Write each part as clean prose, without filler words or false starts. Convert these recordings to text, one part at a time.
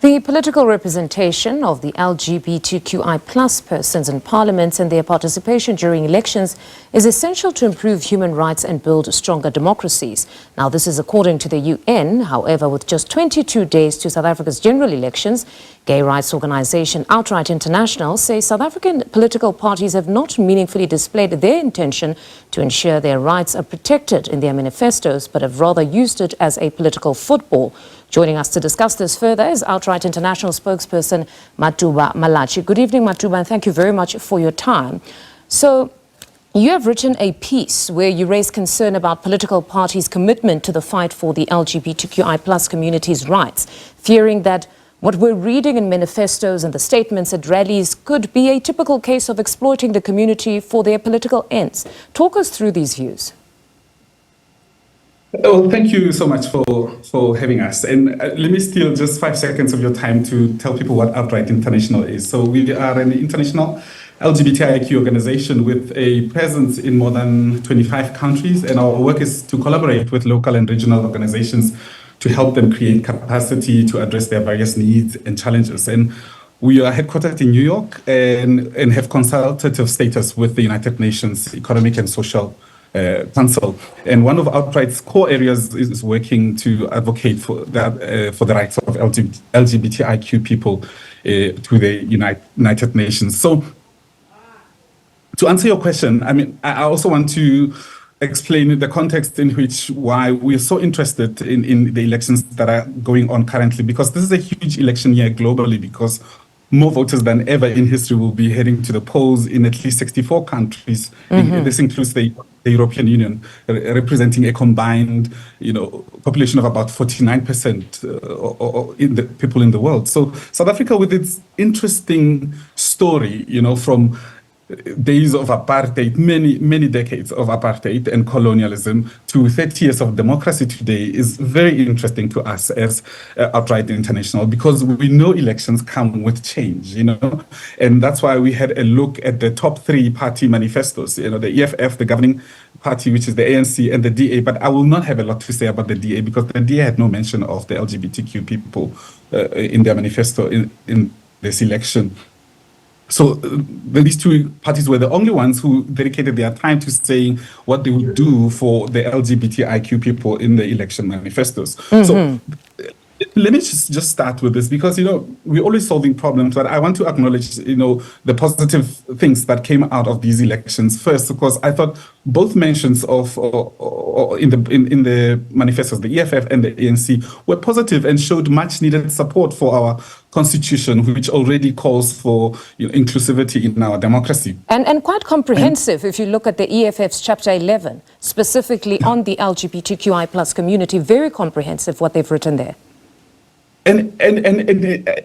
The political representation of the LGBTQI plus persons in parliaments and their participation during elections is essential to improve human rights and build stronger democracies. Now, this is according to the UN. However, with just 22 days to South Africa's general elections, gay rights organization Outright International says South African political parties have not meaningfully displayed their intention to ensure their rights are protected in their manifestos, but have rather used it as a political football. Joining us to discuss this further is Outright International spokesperson Matuba Mahlatjie. Good evening, Matuba, and thank you very much for your time. So, you have written a piece where you raise concern about political parties' commitment to the fight for the LGBTQI plus community's rights, fearing that what we're reading in manifestos and the statements at rallies could be a typical case of exploiting the community for their political ends. Talk us through these views. Well, thank you so much for having us. And let me steal just 5 seconds of your time to tell people what Outright International is. So we are an international LGBTIQ organization with a presence in more than 25 countries. And our work is to collaborate with local and regional organizations to help them create capacity to address their various needs and challenges. And we are headquartered in New York and have consultative status with the United Nations Economic and Social Council, and one of Outright's core areas is working to advocate for the rights of LGBTIQ people to the United Nations. So, to answer your question, I also want to explain the context in which why we are so interested in the elections that are going on currently, because this is a huge election year globally, because more voters than ever in history will be heading to the polls in at least 64 countries. This includes the European Union, representing a combined, population of about 49% in the people in the world. So South Africa, with its interesting story, from days of apartheid, many decades of apartheid and colonialism, to 30 years of democracy today, is very interesting to us as Outright International, because we know elections come with change, and that's why we had a look at the top 3 party manifestos, the EFF, the governing party, which is the ANC, and the DA. But I will not have a lot to say about the DA, because the DA had no mention of the LGBTQ people in their manifesto in this election. So these 2 parties were the only ones who dedicated their time to saying what they would do for the LGBTIQ people in the election manifestos. So let me just start with this, because, we're always solving problems, but I want to acknowledge, the positive things that came out of these elections first, because I thought both mentions of in the manifestos, the EFF and the ANC, were positive and showed much needed support for our constitution, which already calls for inclusivity in our democracy. And quite comprehensive, if you look at the EFF's Chapter 11, specifically on the LGBTQI plus community, very comprehensive what they've written there. And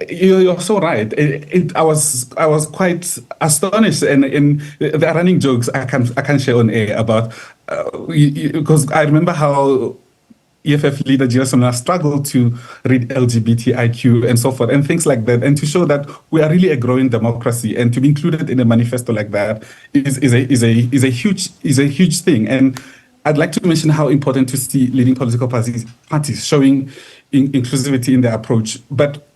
you're so right. I was quite astonished, and there are running jokes I can share on air about because I remember how EFF leader Girasona struggled to read LGBTIQ and so forth and things like that, and to show that we are really a growing democracy, and to be included in a manifesto like that is a huge thing. And I'd like to mention how important to see leading political parties showing inclusivity in their approach. But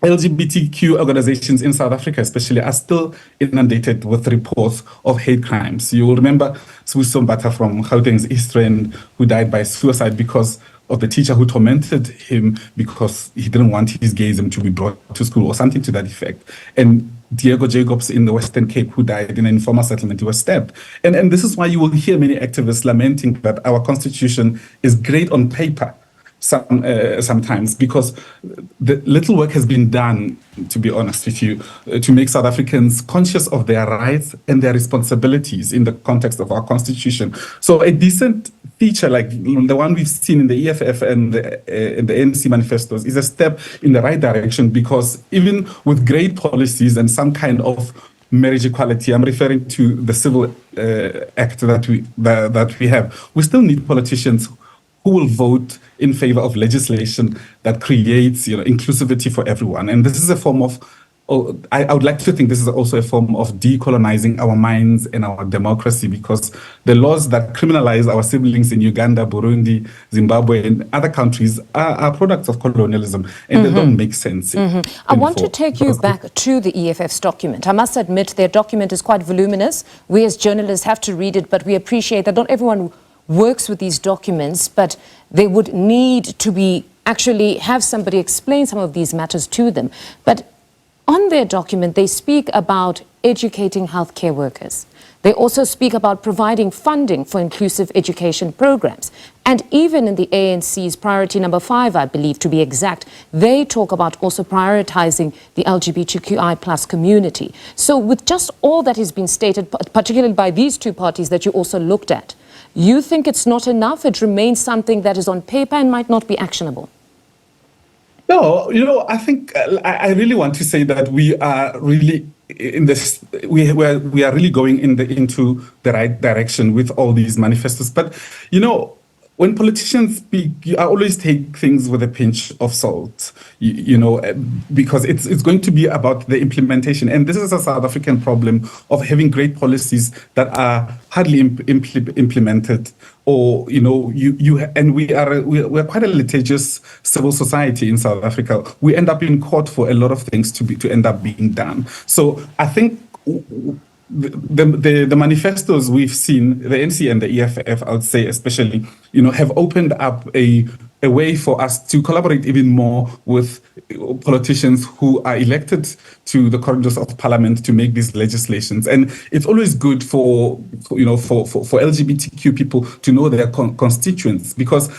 LGBTQ organizations in South Africa especially are still inundated with reports of hate crimes. You will remember Sibusiso Mbatha from Gauteng's East Rand, who died by suicide because of the teacher who tormented him because he didn't want his gayism to be brought to school, or something to that effect. And Diego Jacobs in the Western Cape, who died in an informal settlement, he was stabbed. And this is why you will hear many activists lamenting that our constitution is great on paper sometimes, because the little work has been done, to be honest with you, to make South Africans conscious of their rights and their responsibilities in the context of our constitution. So a decent feature like the one we've seen in the EFF and the ANC manifestos is a step in the right direction, because even with great policies and some kind of marriage equality, I'm referring to the Civil Act that we have, we still need politicians who will vote in favor of legislation that creates inclusivity for everyone. And this is a form of I would like to think this is also a form of decolonizing our minds and our democracy, because the laws that criminalize our siblings in Uganda, Burundi, Zimbabwe, and other countries are products of colonialism, and they don't make sense. I want to take you back to the EFF's document. I must admit their document is quite voluminous. We as journalists have to read it, but we appreciate that not everyone works with these documents, but they would need to be actually have somebody explain some of these matters to them. But on their document, they speak about educating healthcare workers. They also speak about providing funding for inclusive education programs. And even in the ANC's priority number 5, I believe, to be exact, they talk about also prioritizing the LGBTQI plus community. So with just all that has been stated, particularly by these two parties that you also looked at, you think it's not enough? It remains something that is on paper and might not be actionable? No, I think I really want to say that we are really in this. We are really going into the right direction with all these manifestos. But when politicians speak, I always take things with a pinch of salt, because it's going to be about the implementation. And this is a South African problem of having great policies that are hardly implemented, or and we're quite a litigious civil society in South Africa. We end up in court for a lot of things to end up being done. So I think the manifestos we've seen, the NC and the EFF, I would say especially, have opened up a way for us to collaborate even more with politicians who are elected to the corridors of parliament to make these legislations. And it's always good for LGBTQ people to know their constituents, because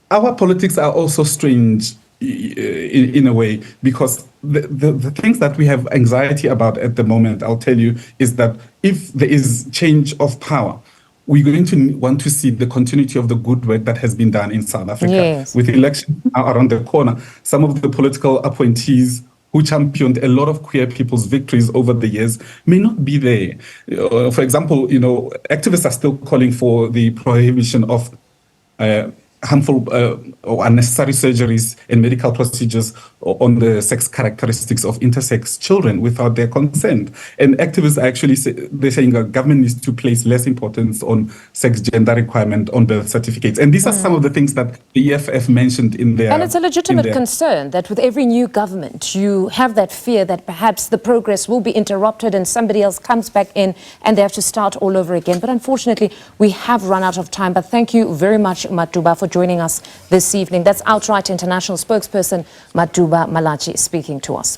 our politics are also strange in a way, because the things that we have anxiety about at the moment, I'll tell you, is that if there is change of power, we're going to want to see the continuity of the good work that has been done in South Africa. Yes. With elections around the corner, some of the political appointees who championed a lot of queer people's victories over the years may not be there. For example, activists are still calling for the prohibition of harmful or unnecessary surgeries and medical procedures on the sex characteristics of intersex children without their consent. And activists are actually they're saying that government needs to place less importance on sex gender requirement on birth certificates. And these are some of the things that the EFF mentioned in their... And it's a legitimate concern that with every new government, you have that fear that perhaps the progress will be interrupted and somebody else comes back in and they have to start all over again. But unfortunately, we have run out of time. But thank you very much, Matuba, for joining us this evening. That's Outright International spokesperson Matuba Mahlatjie speaking to us.